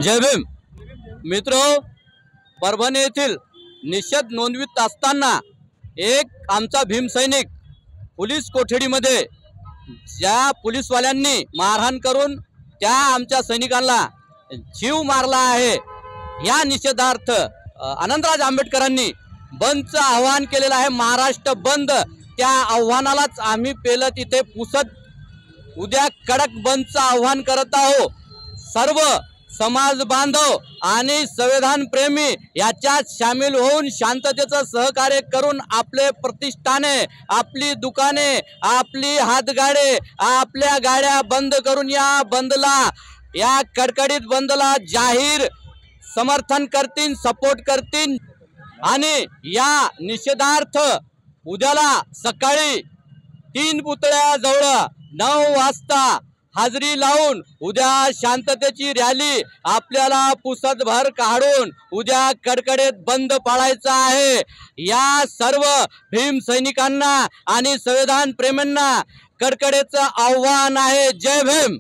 जय भीम मित्र। परभणी येथील निषेध नोंदवित असताना एक आमचा भीम सैनिक पोलीस कोठडीमध्ये ज्या पोलीसवाल्यांनी मारहाण करून त्या आमच्या सैनिकांना जीव मारला आहे, या निषेधार्थ आनंदराज आंबेडकरांनी बंदचं आवाहन केलेलं आहे। महाराष्ट्र बंद, त्या आव्हानालाच आम्ही पेलं तिथे पुसत उद्या कडक बंदचं आव्हान करत आहोत। सर्व समाज बांधव आणि संविधान प्रेमी याच्यात सामील होऊन शांततेचं सहकार्य करून आपले प्रतिष्ठाने, आपली दुकाने, आपली हातगाडे, आपल्या गाड्या बंद करून या बंदला, या कडकडीत बंदला जाहीर समर्थन करतील, सपोर्ट करतील। आणि या निषेधार्थ उद्याला सकाळी 3 पुतळ्याजवळ 9 वाजता हाजरी लावून उद्या शांततेची रॅली आपल्याला पुसतभर काढून उद्या कडकडीत बंद पाळायचा आहे। या सर्व भीम सैनिकांना आणि संविधान प्रेमींना कडकडीचं आव्हान आहे। जय भीम।